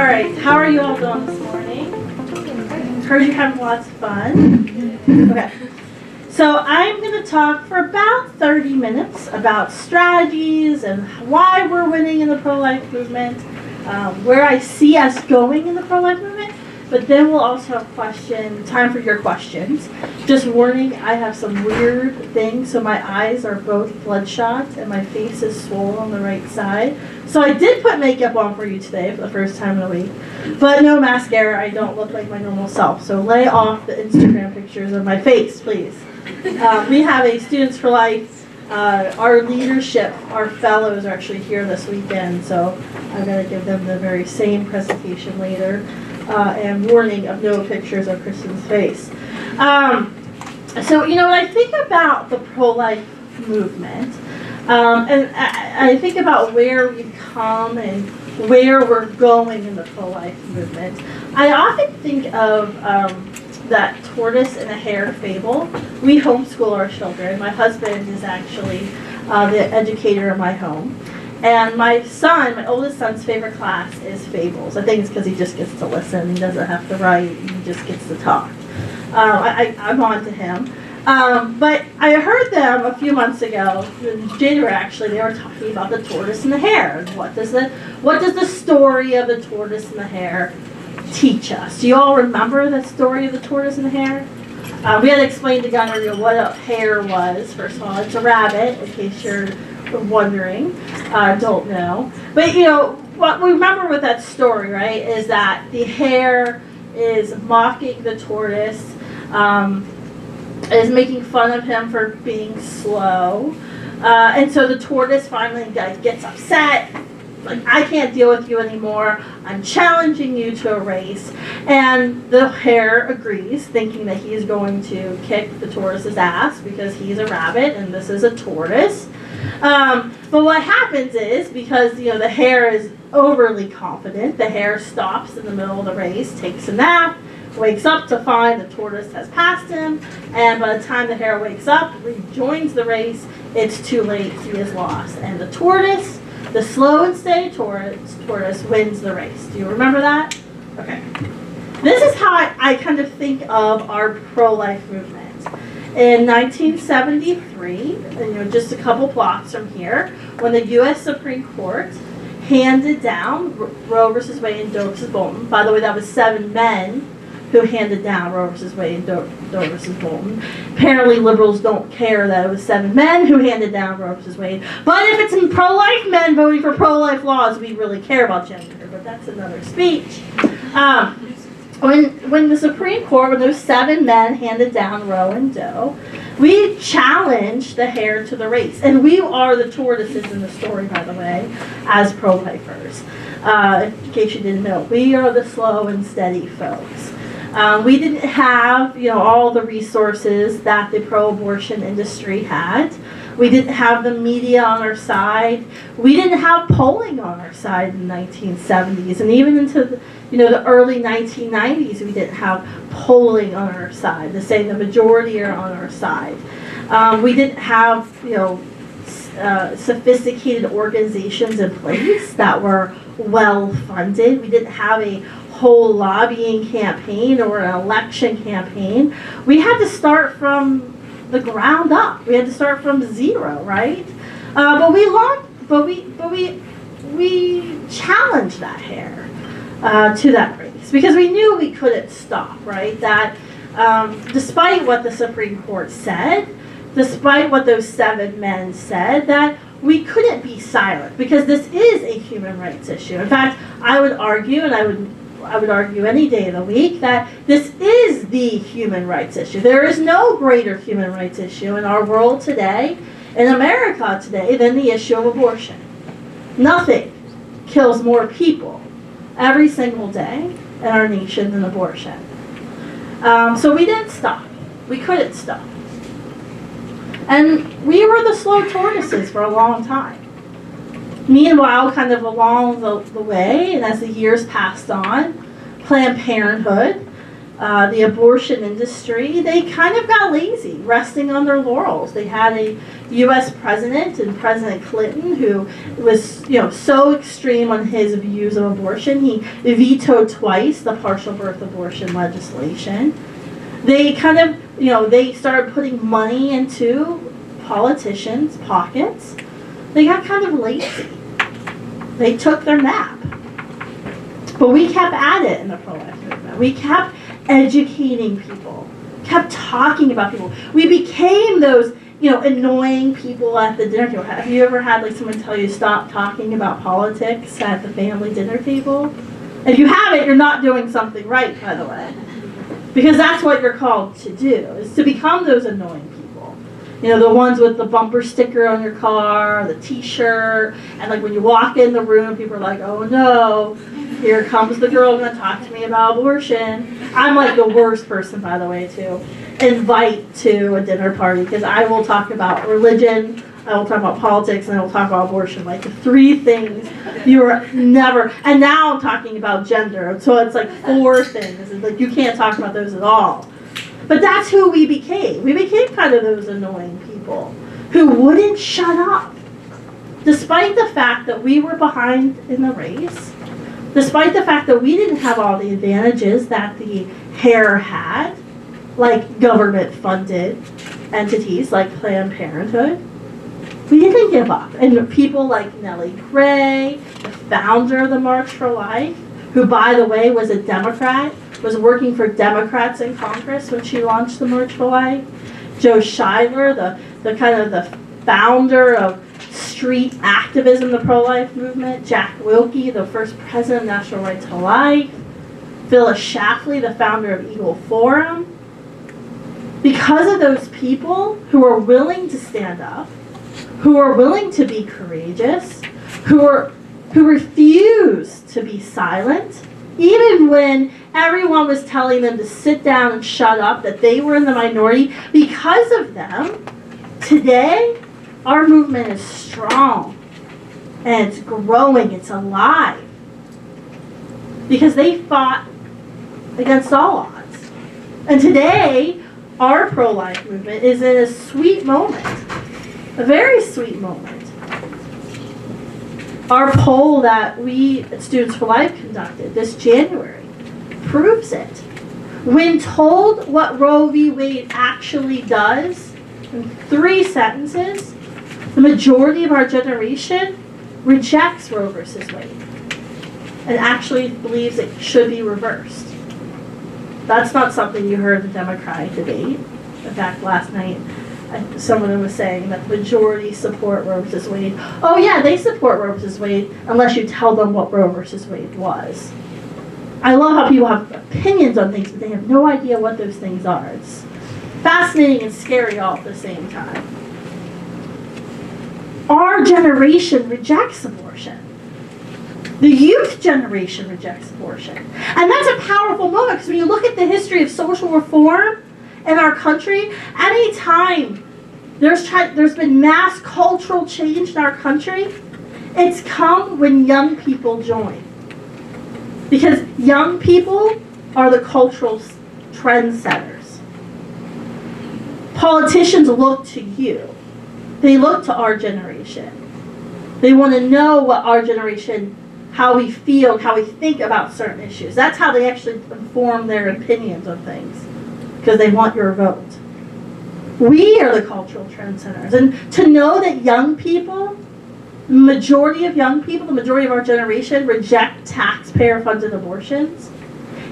right, how are you all doing this morning? Heard you having lots of fun. Okay, so I'm going to talk for about 30 minutes about strategies and why we're winning in the pro-life movement, where I see us going in the pro-life movement, but then we'll also have time for your questions. Just warning, I have some weird things, so my eyes are both bloodshot and my face is swollen on the right side. So I did put makeup on for you today for the first time in a week, but no mascara. I don't look like my normal self, so lay off the Instagram pictures of my face, please. We have a Students for Life. Our leadership, our fellows are actually here this weekend, so I'm going to give them the very same presentation later. And warning of no pictures of Kristan's face. So, when I think about the pro-life movement, and I think about where we've come and where we're going in the pro-life movement, I often think of that Tortoise and the Hare fable. We homeschool our children. My husband is actually the educator of my home. And my oldest son's favorite class is fables. I think it's because he just gets to listen. He doesn't have to write. He just gets to talk. I'm on to him. But I heard them a few months ago, in January actually, they were talking about the tortoise and the hare. What does the story of the tortoise and the hare teach us? Do you all remember the story of the tortoise and the hare? We had to explain to Gunnar what a hare was. First of all, it's a rabbit, in case you're wondering. Don't know. But what we remember with that story, right, is that the hare is mocking the tortoise, is making fun of him for being slow. And so the tortoise finally gets upset. Like, I can't deal with you anymore. I'm challenging you to a race. And the hare agrees, thinking that he is going to kick the tortoise's ass because he's a rabbit and this is a tortoise. But what happens is, because the hare is overly confident, the hare stops in the middle of the race, takes a nap, wakes up to find the tortoise has passed him, and by the time the hare wakes up, rejoins the race, it's too late, he is lost. And the tortoise, the slow and steady tortoise wins the race. Do you remember that? Okay. This is how I kind of think of our pro-life movement. In 1973, and just a couple blocks from here, when the U.S. Supreme Court handed down Roe versus Wade and Doe versus Bolton. By the way, that was 7 men who handed down Roe versus Wade and Doe versus Bolton. Apparently, liberals don't care that it was 7 men who handed down Roe versus Wade. But if it's in pro-life men voting for pro-life laws, we really care about gender. But that's another speech. When the Supreme Court, when those 7 men handed down Roe and Doe, we challenged the hare to the race. And we are the tortoises in the story, by the way, as pro-lifers. In case you didn't know, we are the slow and steady folks. We didn't have, all the resources that the pro-abortion industry had. We didn't have the media on our side. We didn't have polling on our side in the 1970s. And even into the early 1990s, we didn't have polling on our side to say the majority are on our side. We didn't have, sophisticated organizations in place that were well funded. We didn't have a whole lobbying campaign or an election campaign. We had to start from the ground up. We had to start from zero, right? But we challenged that hare to that race because we knew we couldn't stop, right? That despite what the Supreme Court said, despite what those 7 men said, that we couldn't be silent because this is a human rights issue. In fact, I would argue, and I would argue any day of the week, that this is the human rights issue. There is no greater human rights issue in our world today, in America today, than the issue of abortion. Nothing kills more people every single day in our nation than abortion. So we didn't stop. We couldn't stop. And we were the slow tortoises for a long time. Meanwhile, kind of along the way, and as the years passed on, Planned Parenthood the abortion industry, they kind of got lazy, resting on their laurels. They had a U.S. president, and President Clinton, who was, so extreme on his views of abortion. He vetoed twice the partial birth abortion legislation. They kind of, they started putting money into politicians' pockets. They got kind of lazy. They took their nap. But we kept at it in the pro-life movement. We kept educating people, kept talking about people. We became those, annoying people at the dinner table. Have you ever had someone tell you stop talking about politics at the family dinner table? If you haven't, you're not doing something right, by the way. Because that's what you're called to do, is to become those annoying people. The ones with the bumper sticker on your car, the t-shirt, and when you walk in the room, people are like, oh no, here comes the girl going to talk to me about abortion. I'm the worst person, by the way, to invite to a dinner party, because I will talk about religion, I will talk about politics, and I will talk about abortion. The three things you are never, and now I'm talking about gender, so it's four things. It's you can't talk about those at all. But that's who we became. We became kind of those annoying people who wouldn't shut up, despite the fact that we were behind in the race, despite the fact that we didn't have all the advantages that the Hare had, like government-funded entities like Planned Parenthood. We didn't give up. And people like Nellie Gray, the founder of the March for Life, who, by the way, was a Democrat, was working for Democrats in Congress when she launched the March for Life. Joe Shiver, the kind of the founder of street activism, the pro-life movement. Jack Wilkie, the first president of National Right to Life. Phyllis Schlafly, the founder of Eagle Forum. Because of those people who are willing to stand up, who are willing to be courageous, who refuse to be silent, even when everyone was telling them to sit down and shut up, that they were in the minority, because of them, today, our movement is strong, and it's growing, it's alive, because they fought against all odds. And today, our pro-life movement is in a sweet moment, a very sweet moment. Our poll that we at Students for Life conducted this January proves it. When told what Roe v. Wade actually does, in 3 sentences, the majority of our generation rejects Roe versus Wade and actually believes it should be reversed. That's not something you heard in the Democratic debate. In fact, last night, someone was saying that the majority support Roe versus Wade. Oh yeah, they support Roe versus Wade unless you tell them what Roe versus Wade was. I love how people have opinions on things, but they have no idea what those things are. It's fascinating and scary all at the same time. Our generation rejects abortion. The youth generation rejects abortion. And that's a powerful moment, because when you look at the history of social reform in our country, any time there's been mass cultural change in our country, it's come when young people join. Because young people are the cultural trendsetters. Politicians look to you. They look to our generation. They want to know what our generation, how we feel, how we think about certain issues. That's how they actually inform their opinions on things, because they want your vote. We are the cultural trendsetters. And to know that young people, the majority of young people, the majority of our generation, reject taxpayer-funded abortions,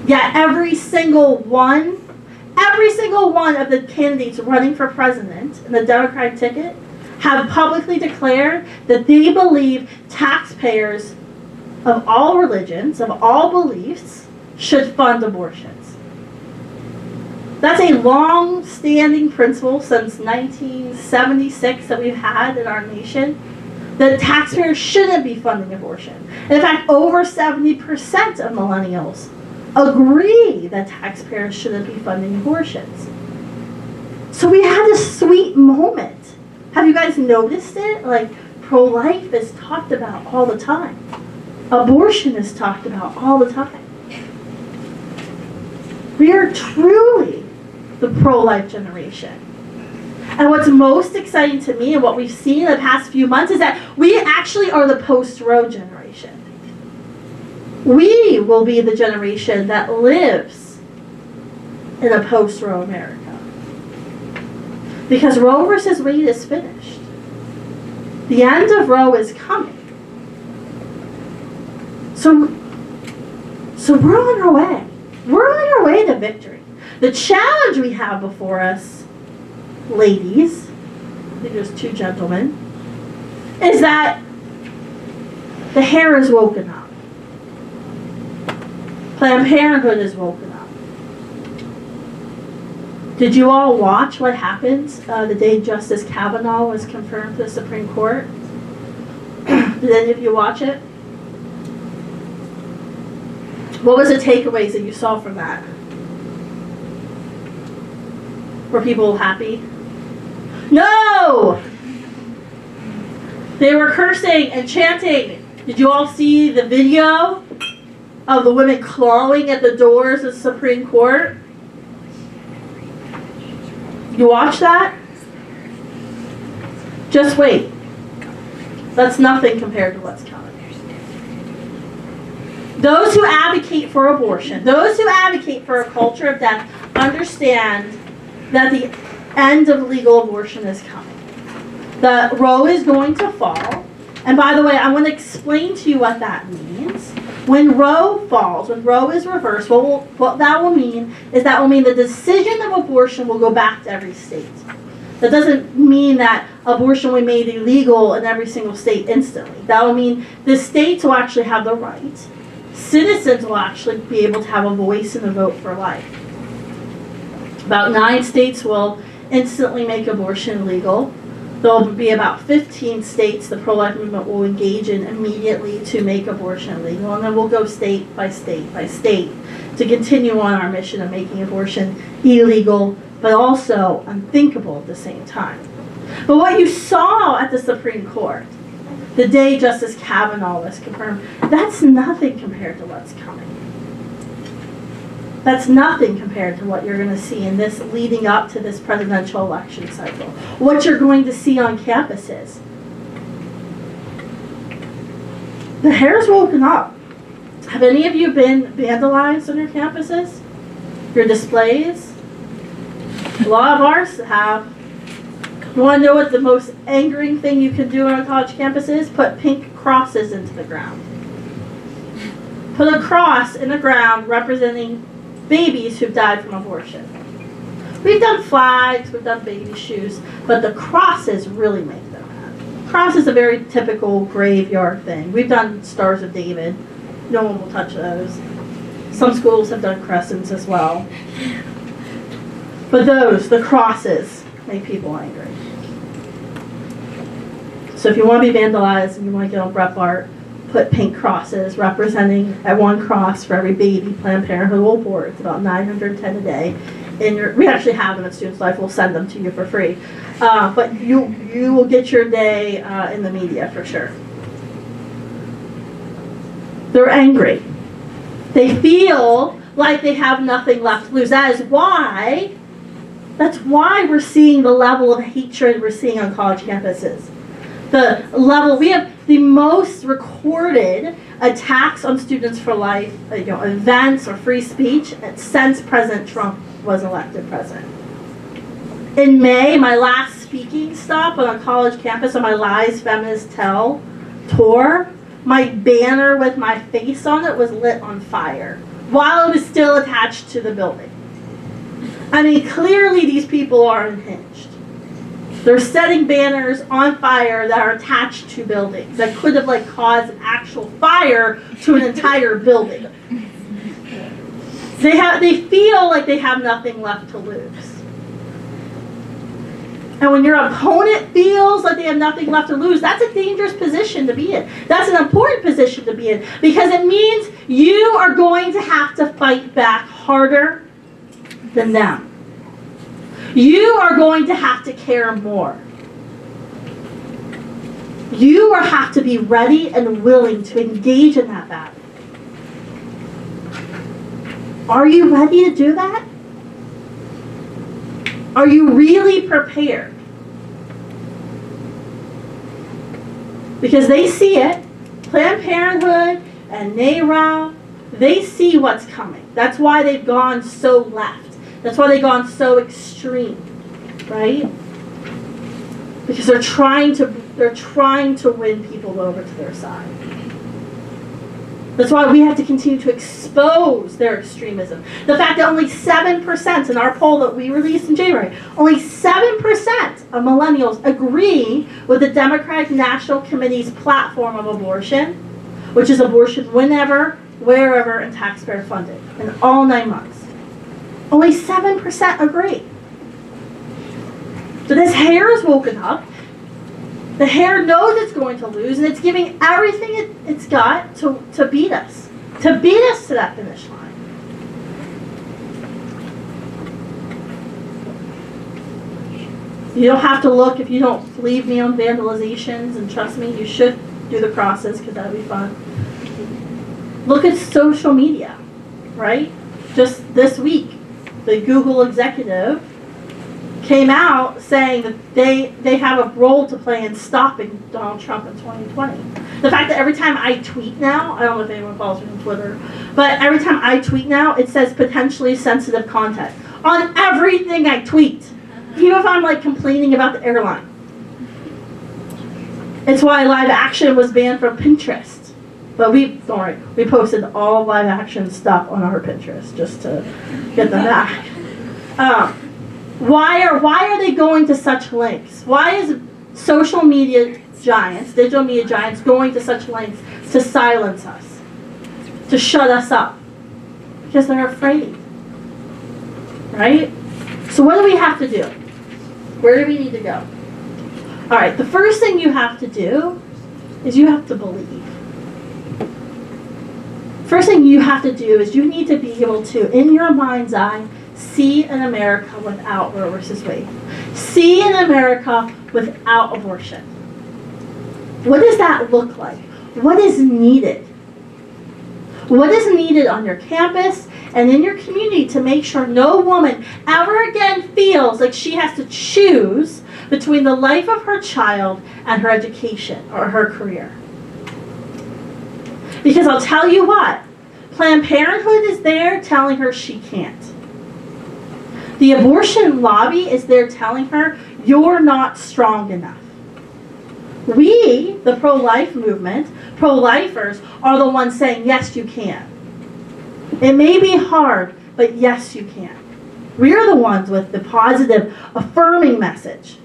yet every single one of the candidates running for president in the Democratic ticket have publicly declared that they believe taxpayers of all religions, of all beliefs, should fund abortions. That's a long-standing principle since 1976 that we've had in our nation, that taxpayers shouldn't be funding abortion. And in fact, over 70% of millennials agree that taxpayers shouldn't be funding abortions. So we had this sweet moment. Have you guys noticed it? Pro-life is talked about all the time. Abortion is talked about all the time. We are truly the pro-life generation. And what's most exciting to me and what we've seen in the past few months is that we actually are the post-Roe generation. We will be the generation that lives in a post-Roe America. Because Roe versus Wade is finished. The end of Roe is coming. So we're on our way. We're on our way to victory. The challenge we have before us, ladies, I think there's 2 gentlemen, is that the Hare is woken up. Planned Parenthood is woken up. Did you all watch what happened the day Justice Kavanaugh was confirmed to the Supreme Court? Did any of you watch it? What was the takeaways that you saw from that? Were people happy? No! They were cursing and chanting. Did you all see the video of the women clawing at the doors of the Supreme Court? You watch that? Just wait. That's nothing compared to what's coming. Those who advocate for abortion, those who advocate for a culture of death, understand that the end of legal abortion is coming. The Roe is going to fall. And by the way, I want to explain to you what that means. When Roe falls, when Roe is reversed, what that will mean is that will mean the decision of abortion will go back to every state. That doesn't mean that abortion will be made illegal in every single state instantly. That will mean the states will actually have the right. Citizens will actually be able to have a voice in the vote for life. About 9 states will instantly make abortion legal. There will be about 15 states the pro-life movement will engage in immediately to make abortion legal. And then we'll go state by state by state to continue on our mission of making abortion illegal, but also unthinkable at the same time. But what you saw at the Supreme Court, the day Justice Kavanaugh was confirmed, that's nothing compared to what's coming. That's nothing compared to what you're going to see in this leading up to this presidential election cycle. What you're going to see on campuses. The Hare's woken up. Have any of you been vandalized on your campuses? Your displays? A lot of ours have. You want to know what the most angering thing you can do on a college campus is? Put pink crosses into the ground. Put a cross in the ground representing babies who've died from abortion. We've done flags, we've done baby shoes, but the crosses really make them mad. Cross is a very typical graveyard thing. We've done Stars of David. No one will touch those. Some schools have done crescents as well. But the crosses, make people angry. So if you want to be vandalized and you want to get on rep art, put pink crosses representing at 1 cross for every baby Planned Parenthood will abort. It's about 910 a day. We actually have them at Students Life. We'll send them to you for free. But you will get your day in the media for sure. They're angry. They feel like they have nothing left to lose. That's why we're seeing the level of hatred we're seeing on college campuses. The level, we have the most recorded attacks on Students for Life, events or free speech since President Trump was elected president. In May, my last speaking stop on a college campus on my Lies Feminists Tell tour, my banner with my face on it was lit on fire while it was still attached to the building. I mean, clearly these people are unhinged. They're setting banners on fire that are attached to buildings that could have caused an actual fire to an entire building. They feel like they have nothing left to lose. And when your opponent feels like they have nothing left to lose, that's a dangerous position to be in. That's an important position to be in because it means you are going to have to fight back harder than them. You are going to have to care more. You have to be ready and willing to engage in that battle. Are you ready to do that? Are you really prepared? Because they see it. Planned Parenthood and NARA, they see what's coming. That's why they've gone so left. That's why they've gone so extreme, right? Because they're trying to win people over to their side. That's why we have to continue to expose their extremism. The fact that only 7% in our poll that we released in January, only 7% of millennials agree with the Democratic National Committee's platform of abortion, which is abortion whenever, wherever, and taxpayer funded, in all 9 months. Only 7% agree. So this Hare is woken up. The Hare knows it's going to lose, and it's giving everything it's got to beat us. To beat us to that finish line. You don't have to look if you don't believe me on vandalizations, and trust me, you should do the crosses because that would be fun. Look at social media, right? Just this week, the Google executive came out saying that they have a role to play in stopping Donald Trump in 2020. The fact that every time I tweet now, I don't know if anyone follows me on Twitter, but every time I tweet now, it says potentially sensitive content on everything I tweet. Even if I'm like complaining about the airline. It's why live action was banned from Pinterest. But we posted all live action stuff on our Pinterest just to get them back. Why are they going to such lengths? Why is social media giants, digital media giants, going to such lengths to silence us, to shut us up? Because they're afraid, right? So what do we have to do? Where do we need to go? All right, the first thing you have to do is you have to believe. First thing you have to do is you need to be able to, in your mind's eye, see an America without Roe versus Wade. See an America without abortion. What does that look like? What is needed? What is needed on your campus and in your community to make sure no woman ever again feels like she has to choose between the life of her child and her education or her career? Because I'll tell you what, Planned Parenthood is there telling her she can't. The abortion lobby is there telling her, you're not strong enough. We, the pro-life movement, pro-lifers, are the ones saying, yes, you can. It may be hard, but yes, you can. We're the ones with the positive, affirming message.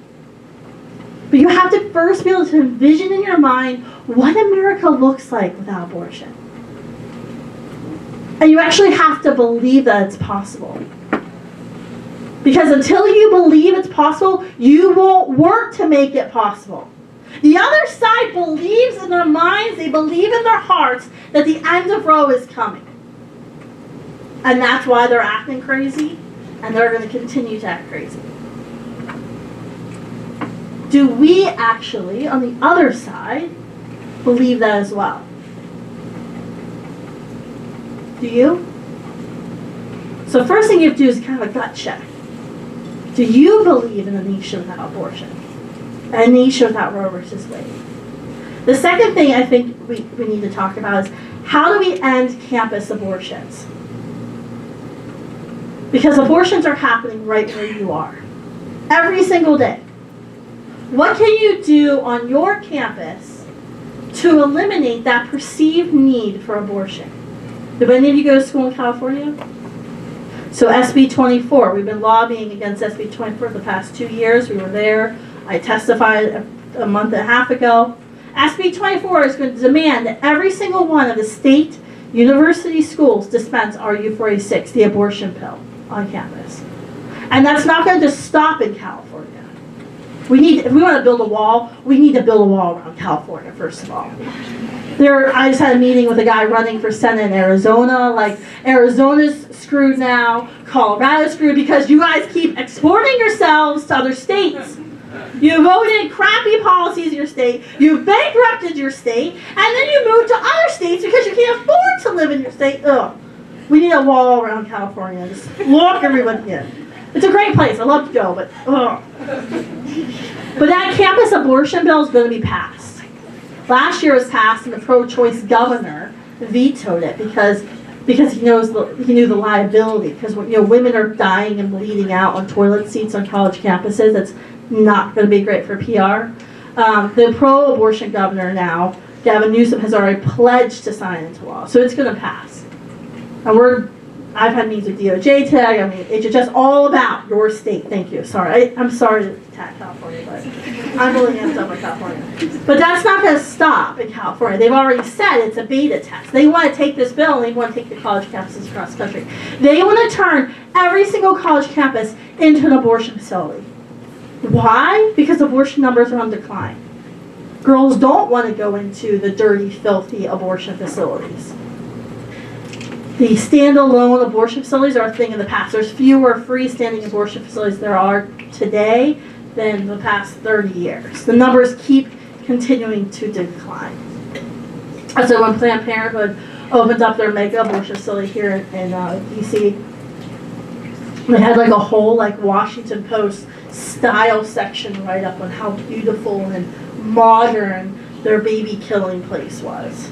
But you have to first be able to envision in your mind what America looks like without abortion. And you actually have to believe that it's possible. Because until you believe it's possible, you won't work to make it possible. The other side believes in their minds, they believe in their hearts that the end of Roe is coming. And that's why they're acting crazy, and they're going to continue to act crazy. Do we actually, on the other side, believe that as well? Do you? So first thing you have to do is kind of a gut check. Do you believe in a nation without abortion? A nation without Roe versus Wade? The second thing I think we need to talk about is how do we end campus abortions? Because abortions are happening right where you are. Every single day. What can you do on your campus to eliminate that perceived need for abortion? Do any of you go to school in California? So SB 24, we've been lobbying against SB 24 for the past 2 years. We were there. I testified a month and a half ago. SB 24 is going to demand that every single one of the state university schools dispense RU46, the abortion pill, on campus. And that's not going to just stop in California. If we want to build a wall, we need to build a wall around California, first of all. I just had a meeting with a guy running for Senate in Arizona. Like, Arizona's screwed now. Colorado's screwed because you guys keep exporting yourselves to other states. You voted crappy policies in your state. You bankrupted your state. And then you moved to other states because you can't afford to live in your state. Ugh. We need a wall around California. Just lock everybody in. It's a great place. I love to go, but ugh. But that campus abortion bill is going to be passed. Last year it was passed, and the pro-choice governor vetoed it because he knew the liability. Because women are dying and bleeding out on toilet seats on college campuses. That's not going to be great for PR. The pro-abortion governor now, Gavin Newsom, has already pledged to sign into law, so it's going to pass. And I've had meetings with DOJ today. I mean, HHS, all about your state. Thank you. Sorry, I'm sorry to attack California, but I'm really amped up on California. But that's not going to stop in California. They've already said it's a beta test. They want to take this bill and they want to take the college campuses across the country. They want to turn every single college campus into an abortion facility. Why? Because abortion numbers are on decline. Girls don't want to go into the dirty, filthy abortion facilities. The standalone abortion facilities are a thing of the past. There's fewer freestanding abortion facilities there are today than the past 30 years. The numbers keep continuing to decline. And so when Planned Parenthood opened up their mega abortion facility here in DC, they had like a whole Washington Post style section right up on how beautiful and modern their baby killing place was.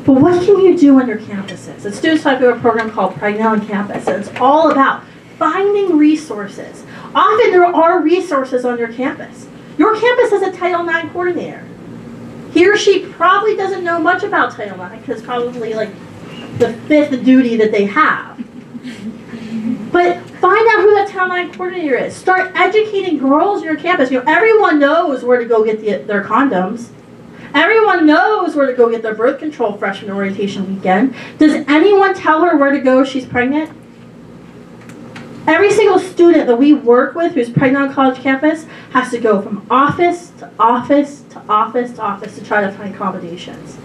But what can you do on your campuses? At Students Life, we have a program called Pregnant on Campus, and it's all about finding resources. Often there are resources on your campus. Your campus has a Title IX coordinator. He or she probably doesn't know much about Title IX because it's probably the fifth duty that they have. But find out who that Title IX coordinator is. Start educating girls on your campus. Everyone knows where to go get their condoms. Everyone knows where to go get their birth control freshman orientation weekend. Does anyone tell her where to go if she's pregnant? Every single student that we work with who's pregnant on college campus has to go from office to office to office to office to try to find accommodations.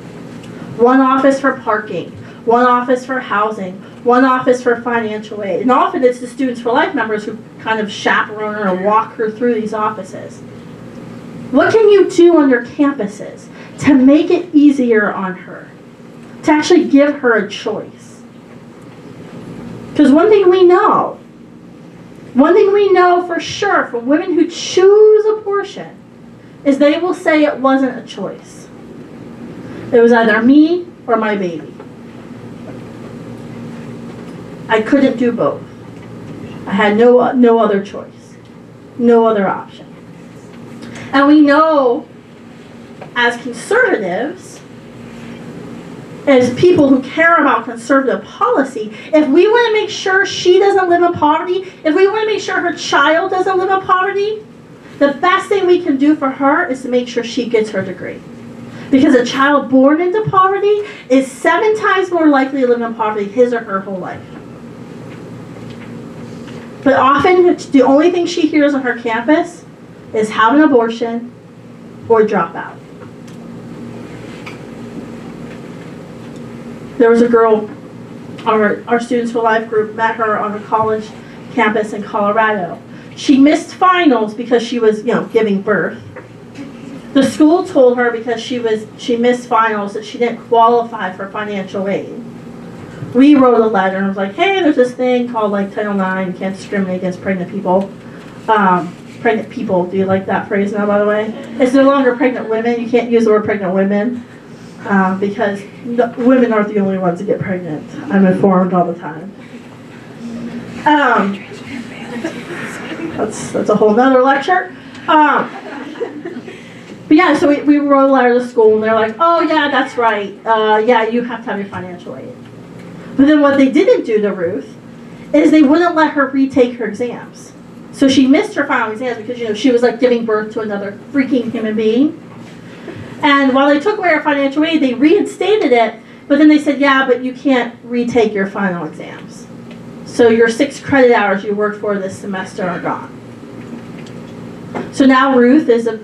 One office for parking, one office for housing, one office for financial aid. And often it's the Students for Life members who kind of chaperone her and walk her through these offices. What can you do on your campuses to make it easier on her? To actually give her a choice? Because one thing we know for sure from women who choose abortion is they will say it wasn't a choice. It was either me or my baby. I couldn't do both. I had no other choice, no other option. And we know, as conservatives, as people who care about conservative policy, if we want to make sure she doesn't live in poverty, if we want to make sure her child doesn't live in poverty, the best thing we can do for her is to make sure she gets her degree. Because a child born into poverty is 7 times more likely to live in poverty his or her whole life. But often, the only thing she hears on her campus is have an abortion or drop out. There was a girl, our Students for Life group met her on a college campus in Colorado. She missed finals because she was, giving birth. The school told her because she missed finals that she didn't qualify for financial aid. We wrote a letter and was like, hey, there's this thing called Title IX, you can't discriminate against pregnant people. Pregnant people, do you like that phrase now, by the way? It's no longer pregnant women. You can't use the word pregnant women because women aren't the only ones that get pregnant. I'm informed all the time. That's a whole nother lecture. But yeah, so we wrote a letter to school, and they're like, oh yeah, that's right. Yeah, you have to have your financial aid. But then what they didn't do to Ruth is they wouldn't let her retake her exams. So she missed her final exams because, she was giving birth to another freaking human being. And while they took away her financial aid, they reinstated it, but then they said, yeah, but you can't retake your final exams. So your 6 credit hours you worked for this semester are gone. So now Ruth is a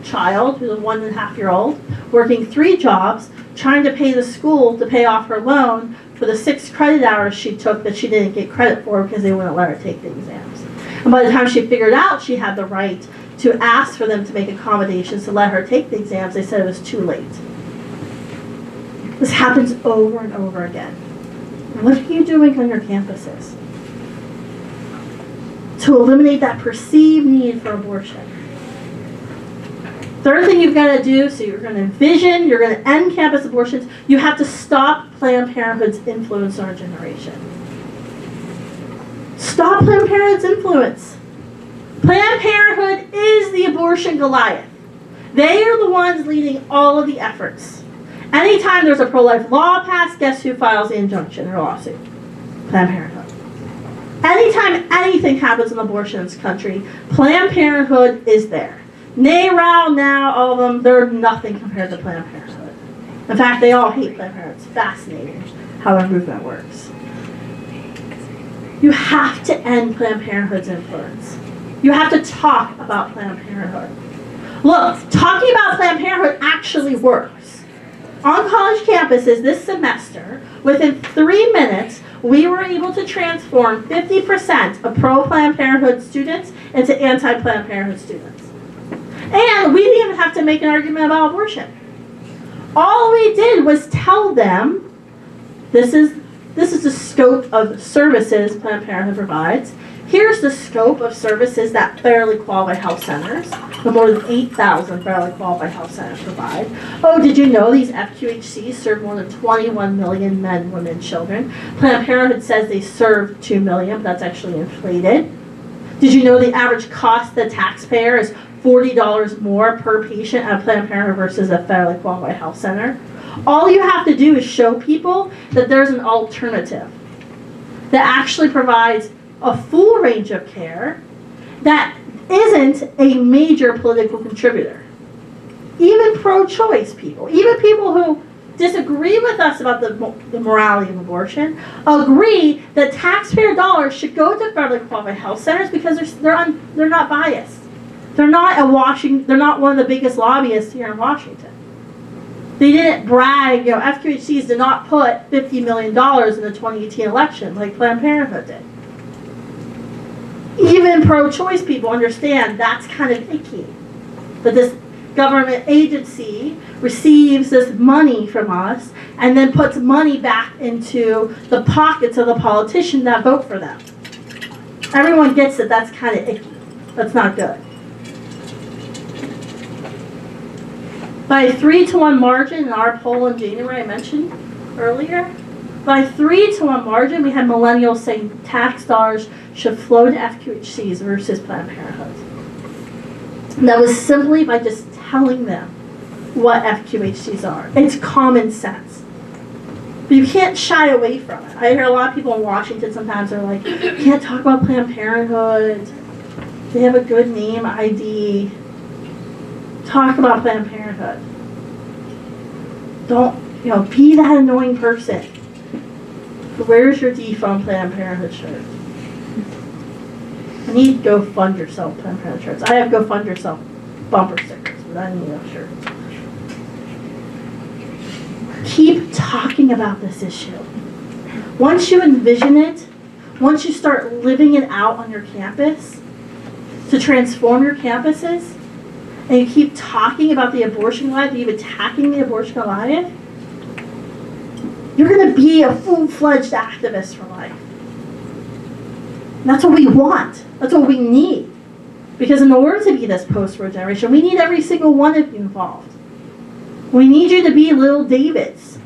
child who's a 1.5-year-old, working 3 jobs, trying to pay the school to pay off her loan for the 6 credit hours she took that she didn't get credit for because they wouldn't let her take the exams. And by the time she figured out she had the right to ask for them to make accommodations to let her take the exams, they said it was too late. This happens over and over again. What are you doing on your campuses to eliminate that perceived need for abortion? Third thing you've got to do, so you're going to envision, you're going to end campus abortions, you have to stop Planned Parenthood's influence on our generation. Stop Planned Parenthood's influence. Planned Parenthood is the abortion Goliath. They are the ones leading all of the efforts. Anytime there's a pro-life law passed, guess who files the injunction or lawsuit? Planned Parenthood. Anytime anything happens in abortion in this country, Planned Parenthood is there. NARAL, now, all of them, they're nothing compared to Planned Parenthood. In fact, they all hate Planned Parenthood. It's fascinating how their movement works. You have to end Planned Parenthood's influence. You have to talk about Planned Parenthood. Look, talking about Planned Parenthood actually works. On college campuses this semester, within 3 minutes, we were able to transform 50% of pro-Planned Parenthood students into anti-Planned Parenthood students. And we didn't even have to make an argument about abortion. All we did was tell them, this is the scope of services Planned Parenthood provides. Here's the scope of services that federally qualified health centers, the more than 8,000 federally qualified health centers provide. Oh, did you know these FQHCs serve more than 21 million men, women, children? Planned Parenthood says they serve 2 million, but that's actually inflated. Did you know the average cost to the taxpayer is $40 more per patient at Planned Parenthood versus a federally qualified health center? All you have to do is show people that there's an alternative that actually provides a full range of care that isn't a major political contributor. Even pro-choice people, even people who disagree with us about the morality of abortion, agree that taxpayer dollars should go to federally qualified health centers because they're not biased. They're not one of the biggest lobbyists here in Washington. They didn't brag, FQHCs did not put $50 million in the 2018 election like Planned Parenthood did. Even pro-choice people understand that's kind of icky. That this government agency receives this money from us and then puts money back into the pockets of the politician that vote for them. Everyone gets that that's kind of icky. That's not good. By a 3-to-1 margin in our poll in January I mentioned earlier, by a 3-to-1 margin we had millennials saying tax dollars should flow to FQHCs versus Planned Parenthood. And that was simply by just telling them what FQHCs are. It's common sense. But you can't shy away from it. I hear a lot of people in Washington sometimes are like, you can't talk about Planned Parenthood. They have a good name, ID. Talk about Planned Parenthood. Don't, be that annoying person. Where's your defunct Planned Parenthood shirt? I need Go Fund Yourself Planned Parenthood shirts. I have Go Fund Yourself bumper stickers, but I need those shirts. Keep talking about this issue. Once you envision it, once you start living it out on your campus to transform your campuses, and you keep talking about the abortion Goliath, you keep attacking the abortion Goliath, you're going to be a full-fledged activist for life. And that's what we want. That's what we need. Because in order to be this post-war generation, we need every single one of you involved. We need you to be little Davids.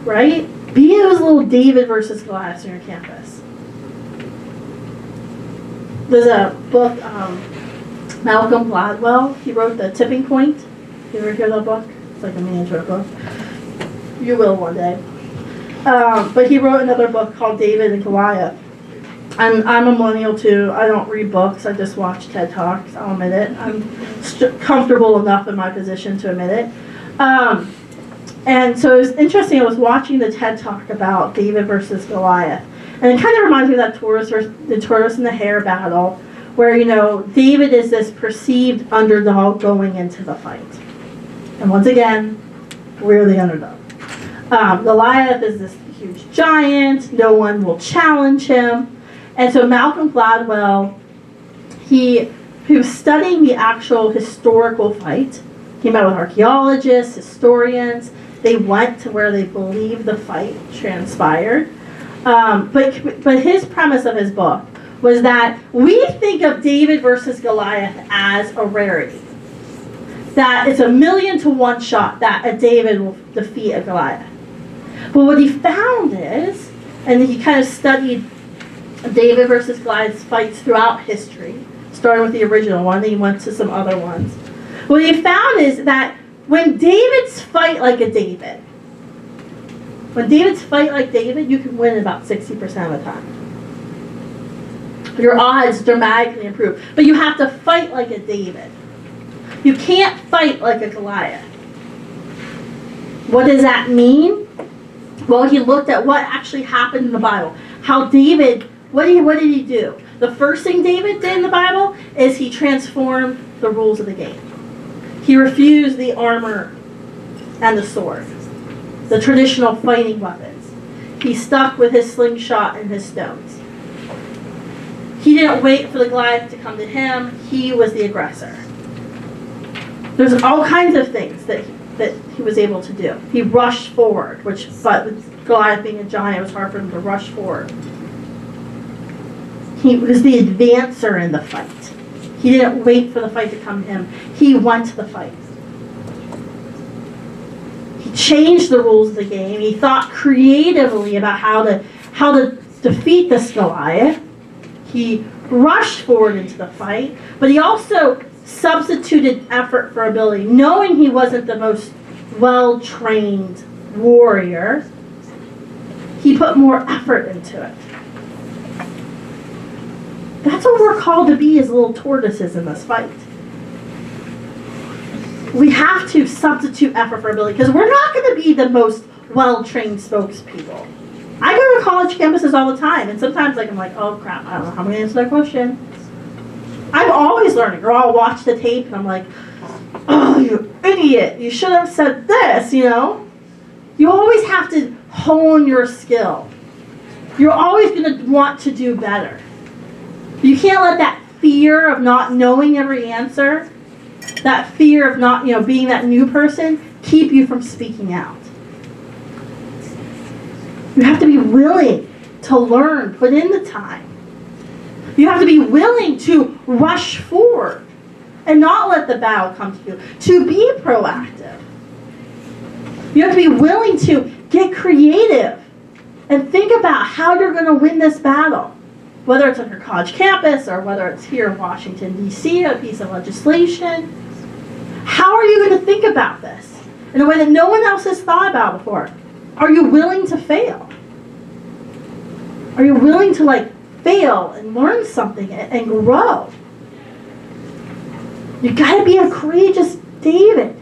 Right? Be those little David versus Goliaths on your campus. There's a book, Malcolm Gladwell, he wrote The Tipping Point. You ever hear that book? It's like a miniature book. You will one day. But he wrote another book called David and Goliath. And I'm a millennial too. I don't read books. I just watch TED Talks. I'll admit it. I'm comfortable enough in my position to admit it. And so it was interesting. I was watching the TED Talk about David versus Goliath. And it kind of reminds me of that the Tortoise and the Hare battle, where, David is this perceived underdog going into the fight. And once again, we're the underdog. Goliath is this huge giant. No one will challenge him. And so Malcolm Gladwell, he was studying the actual historical fight He met with archaeologists, historians. They went to where they believe the fight transpired. But his premise of his book was that we think of David versus Goliath as a rarity. That it's a 1,000,000 to 1 shot that a David will defeat a Goliath. But what he found is, and he kind of studied David versus Goliath's fights throughout history, starting with the original one, then he went to some other ones. What he found is that when David's fight like David, you can win about 60% of the time. Your odds dramatically improve. But you have to fight like a David. You can't fight like a Goliath. What does that mean? Well, he looked at what actually happened in the Bible. How David, what did he do? The first thing David did in the Bible is he transformed the rules of the game. He refused the armor and the sword, the traditional fighting weapons. He stuck with his slingshot and his stones. He didn't wait for the Goliath to come to him. He was the aggressor. There's all kinds of things that he was able to do. He rushed forward, but with Goliath being a giant, it was hard for him to rush forward. He was the advancer in the fight. He didn't wait for the fight to come to him. He went to the fight. He changed the rules of the game. He thought creatively about how to defeat this Goliath. He rushed forward into the fight, but he also substituted effort for ability. Knowing he wasn't the most well-trained warrior, he put more effort into it. That's what we're called to be as little tortoises in this fight. We have to substitute effort for ability because we're not going to be the most well-trained spokespeople. I go to college campuses all the time, and sometimes I'm like, oh crap, I don't know how I'm going to answer that question. I'm always learning, or I'll watch the tape and I'm like, oh, you idiot, you should have said this, You always have to hone your skill. You're always going to want to do better. You can't let that fear of not knowing every answer, that fear of not, being that new person, keep you from speaking out. You have to be willing to learn, put in the time. You have to be willing to rush forward and not let the battle come to you, to be proactive. You have to be willing to get creative and think about how you're going to win this battle. Whether it's on your college campus or whether it's here in Washington, D.C., a piece of legislation. How are you going to think about this in a way that no one else has thought about before? Are you willing to fail? Are you willing to fail and learn something and grow? You got to be a courageous David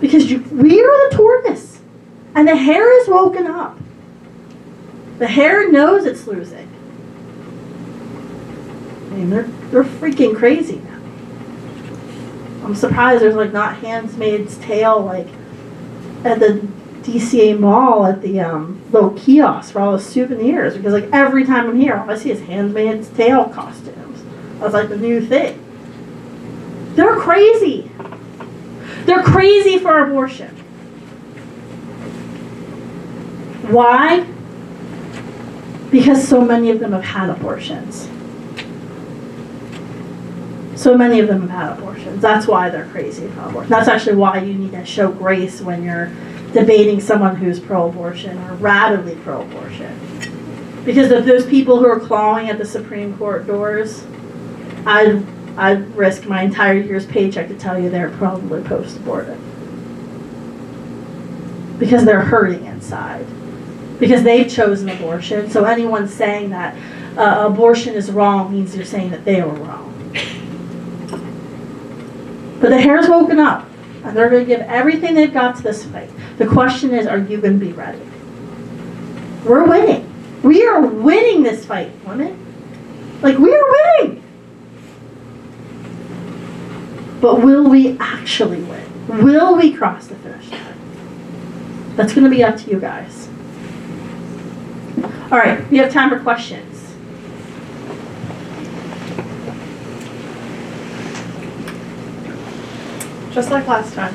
because we are the tortoise and the hare is woken up. The hare knows it's losing. I mean, they're freaking crazy now. I'm surprised there's not Handmaid's Tale at the DCA mall at the little kiosk for all the souvenirs because every time I'm here all I see is Handmaid's Tale costumes. That's the new thing. They're crazy. They're crazy for abortion. Why? Because so many of them have had abortions. So many of them have had abortions. That's why they're crazy about abortion. That's actually why you need to show grace when you're debating someone who's pro-abortion or radically pro-abortion. Because of those people who are clawing at the Supreme Court doors, I'd risk my entire year's paycheck to tell you they're probably post-abortive. Because they're hurting inside. Because they've chosen abortion. So anyone saying that abortion is wrong means you're saying that they were wrong. But the hare's woken up, and they're going to give everything they've got to this fight. The question is, are you going to be ready? We're winning. We are winning this fight, women. We are winning. But will we actually win? Will we cross the finish line? That's going to be up to you guys. All right, we have time for questions. just like last time.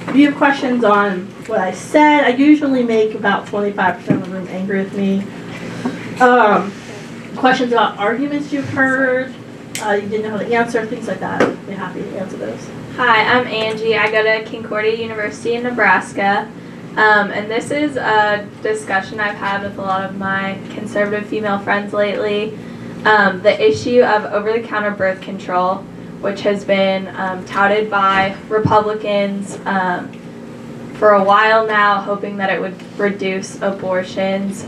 If you have questions on what I said, I usually make about 25% of the room angry with me. Questions about arguments you've heard, you didn't know how to answer, things like that. I'd be happy to answer those. Hi, I'm Angie. I go to Concordia University in Nebraska. And this is a discussion I've had with a lot of my conservative female friends lately. The issue of over-the-counter birth control, which has been touted by Republicans for a while now, hoping that it would reduce abortions.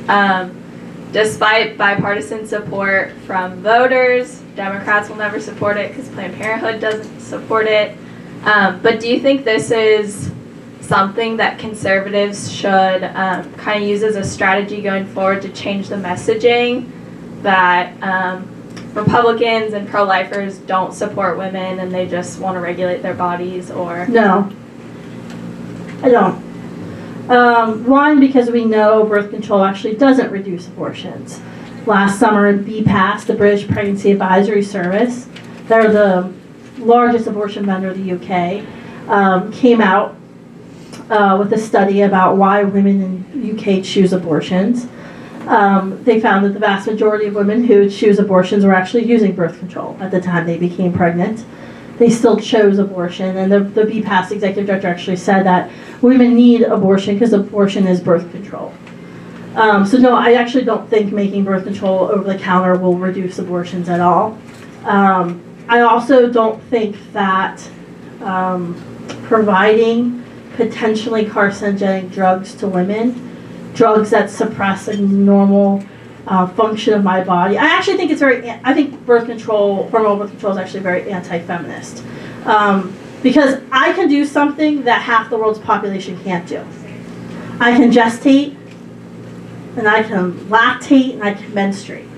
Despite bipartisan support from voters, Democrats will never support it because Planned Parenthood doesn't support it. But do you think this is something that conservatives should kind of use as a strategy going forward to change the messaging that Republicans and pro-lifers don't support women and they just want to regulate their bodies? Or No, I don't. One, because we know birth control actually doesn't reduce abortions. Last summer, BPAS, the British Pregnancy Advisory Service, they're the largest abortion vendor in the UK, came out with a study about why women in the UK choose abortions. They found that the vast majority of women who choose abortions were actually using birth control at the time they became pregnant. They still chose abortion, and the BPAS executive director actually said that women need abortion because abortion is birth control. So no, I actually don't think making birth control over the counter will reduce abortions at all. I also don't think that providing potentially carcinogenic drugs to women, drugs that suppress a normal function of my body. I actually think I think birth control, hormonal birth control is actually very anti-feminist. Because I can do something that half the world's population can't do. I can gestate, and I can lactate, and I can menstruate.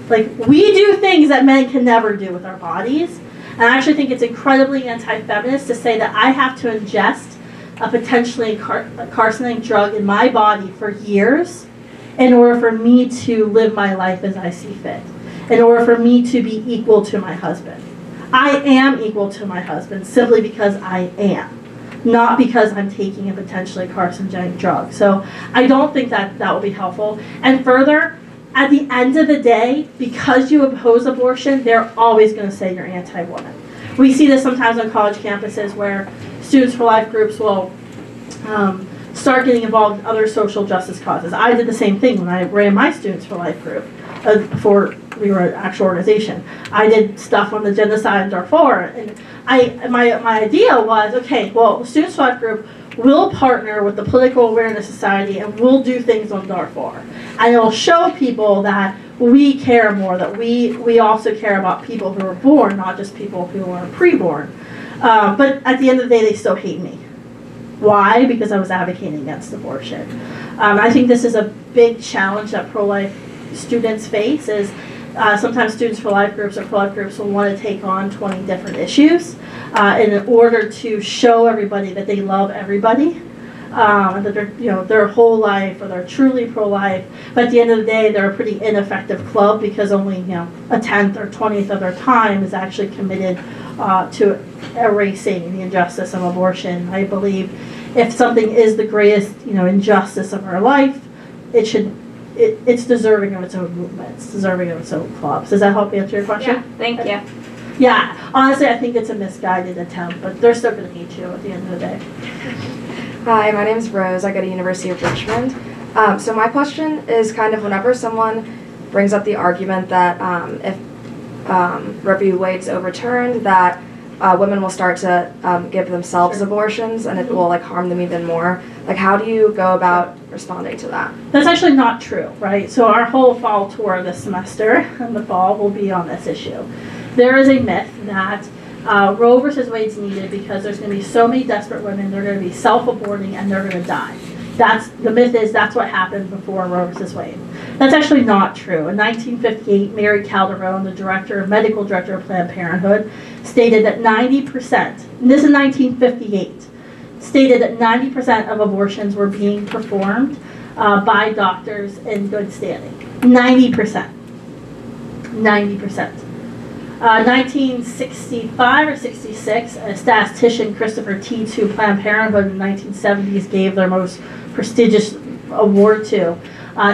Like, we do things that men can never do with our bodies. And I actually think it's incredibly anti-feminist to say that I have to ingest a potentially carcinogenic drug in my body for years in order for me to live my life as I see fit, in order for me to be equal to my husband. I am equal to my husband simply because I am, not because I'm taking a potentially carcinogenic drug. So I don't think that will be helpful. And further, at the end of the day, because you oppose abortion, they're always going to say you're anti-woman. We see this sometimes on college campuses where Students for Life groups will start getting involved in other social justice causes. I did the same thing when I ran my Students for Life group before we were an actual organization. I did stuff on the genocide in Darfur, and my idea was, okay, well, the Students for Life group will partner with the Political Awareness Society and we'll do things on Darfur. And it'll show people that we care more, that we also care about people who are born, not just people who are preborn. But at the end of the day, they still hate me. Why? Because I was advocating against abortion. I think this is a big challenge that pro-life students face is sometimes Students for Life groups or pro-life groups will want to take on 20 different issues in order to show everybody that they love everybody, and that they're their whole life or they're truly pro-life. But at the end of the day, they're a pretty ineffective club because only a 10th or 20th of their time is actually committed to erasing the injustice of abortion. I believe if something is the greatest injustice of our life, it's deserving of its own movement. It's deserving of its own clubs. Does that help answer your question? Yeah, thank you. Yeah, honestly, I think it's a misguided attempt, but they're still going to hate you at the end of the day. Hi, my name is Rose. I go to University of Richmond. So my question is kind of whenever someone brings up the argument that if Roe v. Wade's overturned, that women will start to give themselves abortions and it will harm them even more. How do you go about responding to that? That's actually not true, right? So our whole fall tour this semester in the fall will be on this issue. There is a myth that Roe versus Wade's needed because there's going to be so many desperate women, they're going to be self-aborting and they're going to die. The myth is that's what happened before Roe versus Wade. That's actually not true. In 1958, Mary Calderon, the medical director of Planned Parenthood, stated that 90%, and this is 1958, stated that 90% of abortions were being performed by doctors in good standing. 90%. 90%. 1965 or 66, a statistician, Christopher Teets, who Planned Parenthood in the 1970s gave their most prestigious award to,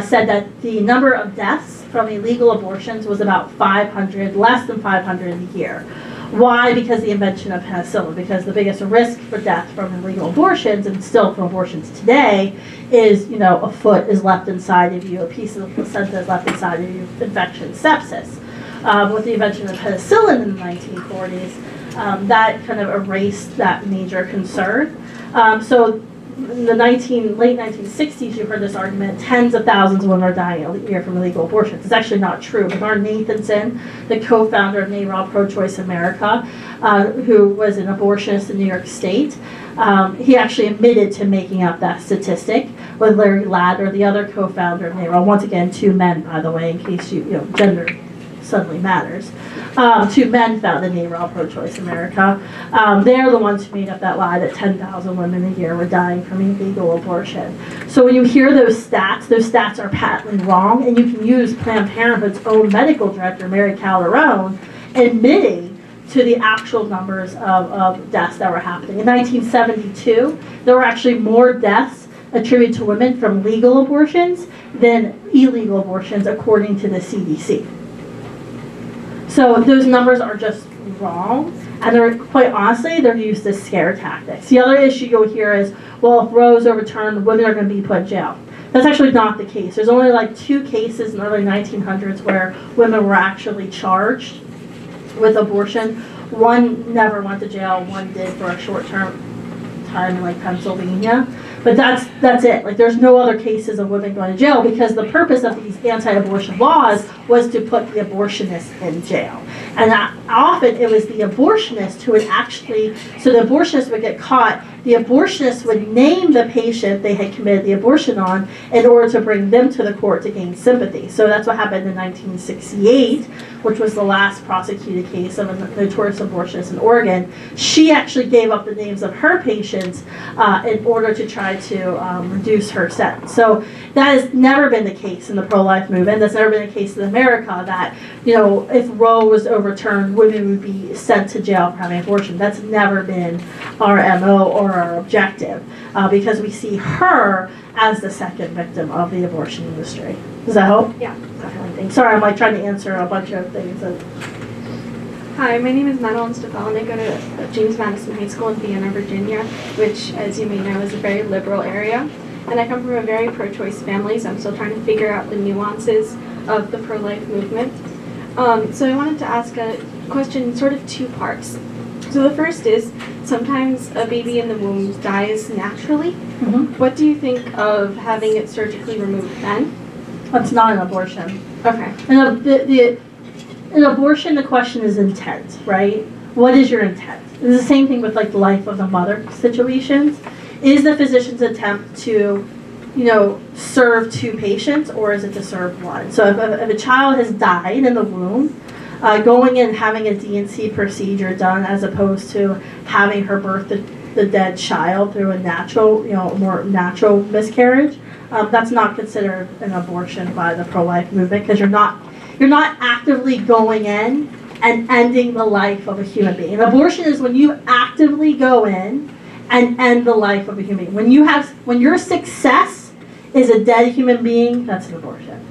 said that the number of deaths from illegal abortions was about 500, less than 500 a year. Why? Because the invention of penicillin. Because the biggest risk for death from illegal abortions, and still from abortions today, is, a foot is left inside of you, a piece of the placenta is left inside of you, infection, sepsis. With the invention of penicillin in the 1940s, that kind of erased that major concern. So in the late 1960s, you heard this argument, tens of thousands of women are dying a year from illegal abortions. It's actually not true. Bernard Nathanson, the co-founder of NARAL Pro-Choice America, who was an abortionist in New York State, he actually admitted to making up that statistic with Larry Ladder, the other co-founder of NARAL. Once again, two men, by the way, in case gender suddenly matters. Two men founded NARAL Pro-Choice America. They're the ones who made up that lie that 10,000 women a year were dying from illegal abortion. So when you hear those stats are patently wrong, and you can use Planned Parenthood's own medical director, Mary Calderone, admitting to the actual numbers of deaths that were happening. In 1972, there were actually more deaths attributed to women from legal abortions than illegal abortions, according to the CDC. So those numbers are just wrong, and they're, quite honestly, they're used as scare tactics. The other issue you'll hear is, well, if Roe is overturned, women are going to be put in jail. That's actually not the case. There's only like 2 cases in the early 1900s where women were actually charged with abortion. One never went to jail, one did for a short-term time in like Pennsylvania. But that's it. Like, there's no other cases of women going to jail, because the purpose of these anti-abortion laws was to put the abortionists in jail. And often it was the abortionist who would actually, so the abortionist would get caught, the abortionist would name the patient they had committed the abortion on in order to bring them to the court to gain sympathy. So that's what happened in 1968, which was the last prosecuted case of a notorious abortionist in Oregon. She actually gave up the names of her patients in order to try to reduce her sentence. So that has never been the case in the pro-life movement. That's never been the case in America, that, if Roe was overturned, women would be sent to jail for having abortion. That's never been our MO or our objective, because we see her as the second victim of the abortion industry. Does that help? Yeah, definitely. Sorry, I'm trying to answer a bunch of things. Hi, my name is Madeline Stefan. I go to James Madison High School in Vienna, Virginia, which, as you may know, is a very liberal area. And I come from a very pro-choice family, so I'm still trying to figure out the nuances of the pro-life movement. So I wanted to ask a question, sort of 2 parts. So the first is, sometimes a baby in the womb dies naturally. Mm-hmm. What do you think of having it surgically removed then? That's not an abortion. Okay. And in abortion, the question is intent, right? What is your intent? It's the same thing with like life of the mother situations. Is the physician's attempt to, serve 2 patients, or is it to serve 1? So if a child has died in the womb, going in and having a D&C procedure done, as opposed to having her birth the dead child through a natural, more natural miscarriage, that's not considered an abortion by the pro-life movement, because you're not actively going in and ending the life of a human being. An abortion is when you actively go in and end the life of a human being. When your success is a dead human being, that's an abortion.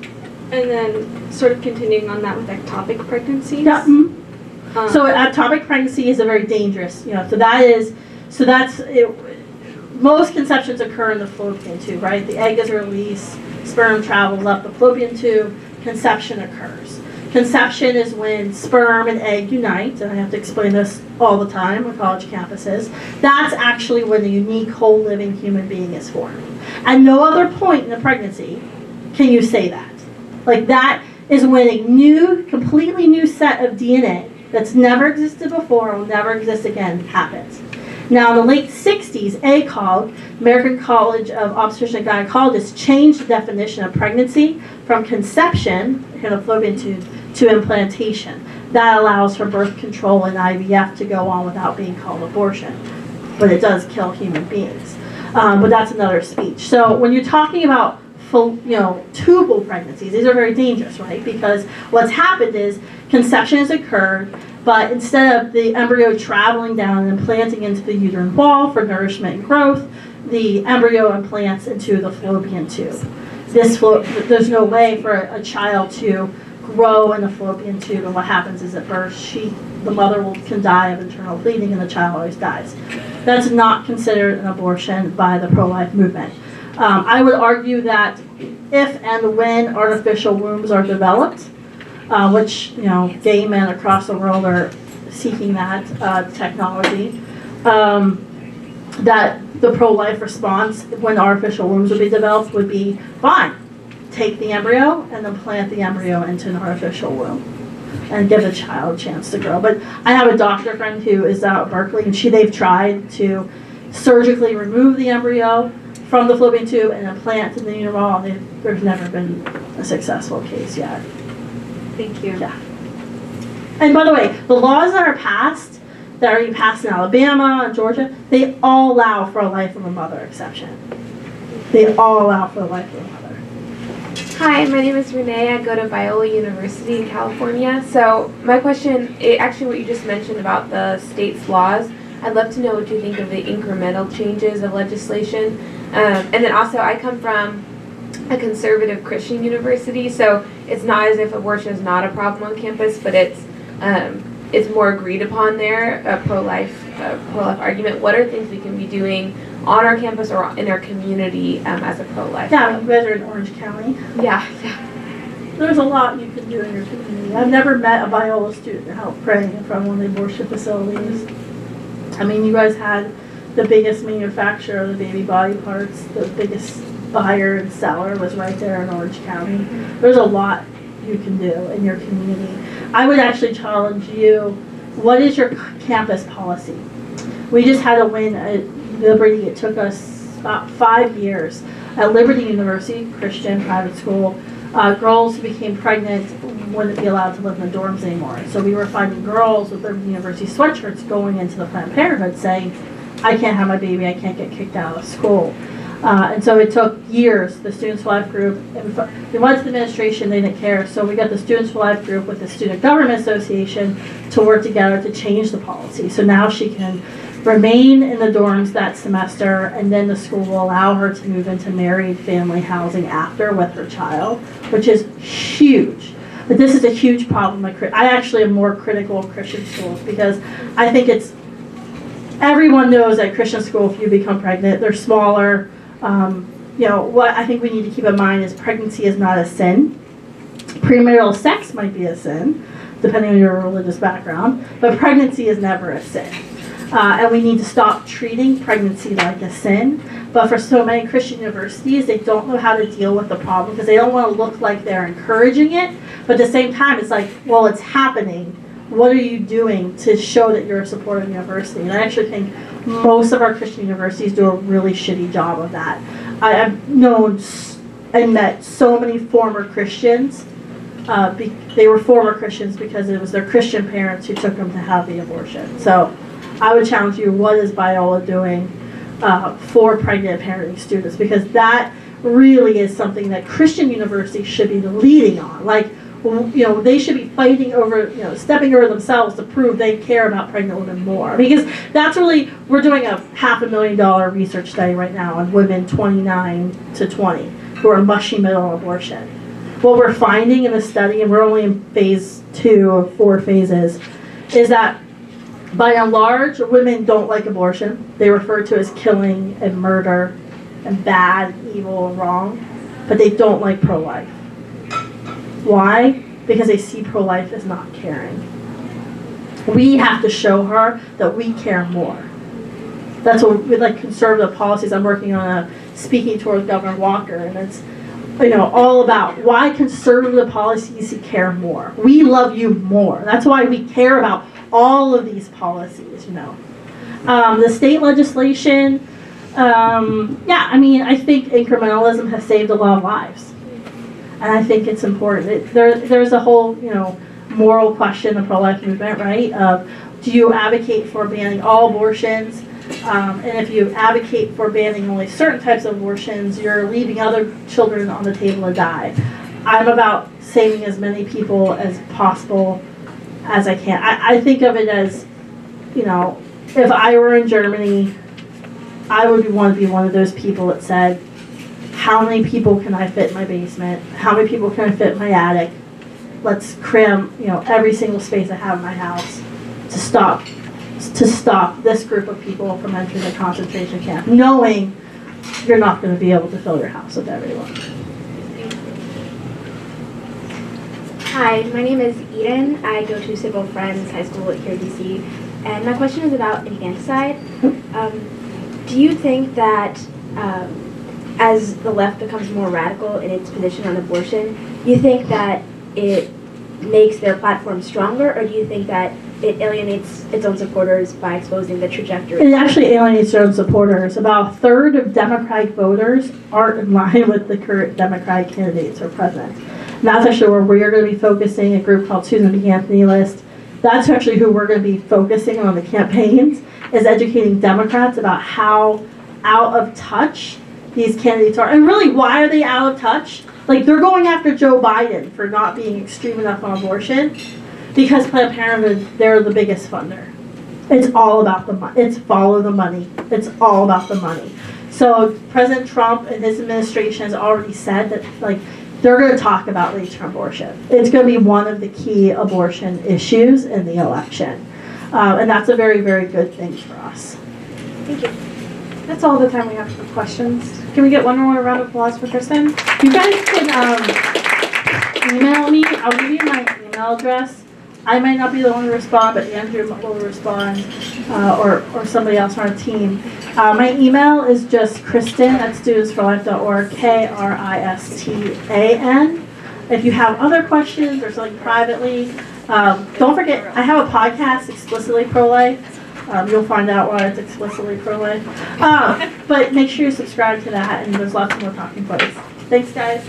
And then, sort of continuing on that with ectopic pregnancies. Yeah. Mm-hmm. So ectopic pregnancy is a very dangerous, most conceptions occur in the fallopian tube, right? The egg is released, sperm travels up the fallopian tube, conception occurs. Conception is when sperm and egg unite, and I have to explain this all the time on college campuses. That's actually when a unique, whole, living human being is formed. At no other point in the pregnancy can you say that. Like, that is when a completely new set of DNA that's never existed before, will never exist again, happens. Now, in the late 60s, ACOG, American College of Obstetricians and Gynecologists, changed the definition of pregnancy from conception, in the fallopian tube, to implantation. That allows for birth control and IVF to go on without being called abortion. But it does kill human beings. But that's another speech. So when you're talking about tubal pregnancies. These are very dangerous, right? Because what's happened is conception has occurred, but instead of the embryo traveling down and implanting into the uterine wall for nourishment and growth, the embryo implants into the fallopian tube. There's no way for a child to grow in the fallopian tube, and what happens is at birth, the mother can die of internal bleeding, and the child always dies. That's not considered an abortion by the pro-life movement. I would argue that if and when artificial wombs are developed, which gay men across the world are seeking that technology, that the pro-life response when artificial wombs would be developed would be fine. Take the embryo and then plant the embryo into an artificial womb and give the child a chance to grow. But I have a doctor friend who is out at Berkeley, and they've tried to surgically remove the embryo from the fallopian tube and implant in the uterine wall. There's never been a successful case yet. Thank you. Yeah. And by the way, the laws that are passed, that are being passed in Alabama and Georgia, they all allow for a life of a mother exception. They all allow for a life of a mother. Hi, my name is Renee. I go to Biola University in California. So my question, actually what you just mentioned about the state's laws, I'd love to know what you think of the incremental changes of legislation. And then also I come from a conservative Christian university, so it's not as if abortion is not a problem on campus, but it's more agreed upon there, a pro-life argument. What are things we can be doing on our campus or in our community as a pro-life? Yeah, you guys are in Orange County. Yeah. There's a lot you can do in your community. I've never met a Biola student to help pray from one of the abortion facilities. I mean, you guys had the biggest manufacturer of the baby body parts, the biggest buyer and seller was right there in Orange County. There's a lot you can do in your community. I would actually challenge you, what is your campus policy? We just had a win at Liberty. It took us about 5 years. At Liberty University, Christian private school, girls who became pregnant wouldn't be allowed to live in the dorms anymore. So we were finding girls with Liberty University sweatshirts going into the Planned Parenthood saying, I can't have my baby, I can't get kicked out of school. And so it took years. The Students for Life group, we went to the administration, they didn't care. So we got the Students for Life group with the Student Government Association to work together to change the policy. So now she can remain in the dorms that semester, and then the school will allow her to move into married family housing after with her child, which is huge. But this is a huge problem. I actually am more critical of Christian schools because I think everyone knows at Christian school if you become pregnant, they're smaller. What I think we need to keep in mind is pregnancy is not a sin. Premarital sex might be a sin, depending on your religious background, but pregnancy is never a sin. And we need to stop treating pregnancy like a sin. But for so many Christian universities, they don't know how to deal with the problem because they don't want to look like they're encouraging it. But at the same time, it's like, well, it's happening. What are you doing to show that you're a supportive university? And I actually think most of our Christian universities do a really shitty job of that. I've known and met so many former Christians. They were former Christians because it was their Christian parents who took them to have the abortion. So I would challenge you, what is Biola doing for pregnant parenting students? Because that really is something that Christian universities should be leading on. Like, they should be fighting over, stepping over themselves to prove they care about pregnant women more. Because that's really, we're doing a $500,000 research study right now on women 29 to 20 who are mushy middle abortion. What we're finding in the study, and we're only in phase 2 of 4 phases, is that by and large, women don't like abortion. They refer to it as killing and murder and bad, evil, and wrong, but they don't like pro-life. Why? Because they see pro-life as not caring. We have to show her that we care more. That's what with conservative policies. I'm working on a speaking towards Governor Walker, and it's all about why conservative policies care more. We love you more. That's why we care about all of these policies. The state legislation. I think incrementalism has saved a lot of lives. And I think it's important. There's a whole, moral question of pro-life movement, right? Do you advocate for banning all abortions? And if you advocate for banning only certain types of abortions, you're leaving other children on the table to die. I'm about saving as many people as possible as I can. I think of it as, you know, if I were in Germany, I would want to be one of those people that said, how many people can I fit in my basement? How many people can I fit in my attic? Let's cram, you know, every single space I have in my house to stop this group of people from entering a concentration camp, knowing you're not going to be able to fill your house with everyone. Hi, my name is Eden. I go to Civil Friends High School here in DC, and my question is about infanticide. Do you think that as the left becomes more radical in its position on abortion, you think that it makes their platform stronger, or do you think that it alienates its own supporters by exposing the trajectory? It actually alienates their own supporters. About a third of Democratic voters aren't in line with the current Democratic candidates or president. And that's actually where we're going to be focusing, a group called Susan B. Anthony List. That's actually who we're going to be focusing on the campaigns, is educating Democrats about how out of touch these candidates are. And really, why are they out of touch? Like, they're going after Joe Biden for not being extreme enough on abortion because Planned Parenthood, they're the biggest funder. It's all about the money. It's follow the money. It's all about the money. So President Trump and his administration has already said that, like, they're going to talk about late-term abortion. It's going to be one of the key abortion issues in the election. And that's a very, very good thing for us. Thank you. That's all the time we have for questions. Can we get one more round of applause for Kristan? You guys can email me. I'll give you my email address. I might not be the one to respond, but Andrew will respond, or somebody else on our team. My email is just Kristan at studentsforlife.org, Kristan. If you have other questions or something privately, don't forget, I have a podcast, Explicitly Pro-Life. You'll find out why it's explicitly pro-life. But make sure you subscribe to that, and there's lots more talking points. Thanks, guys.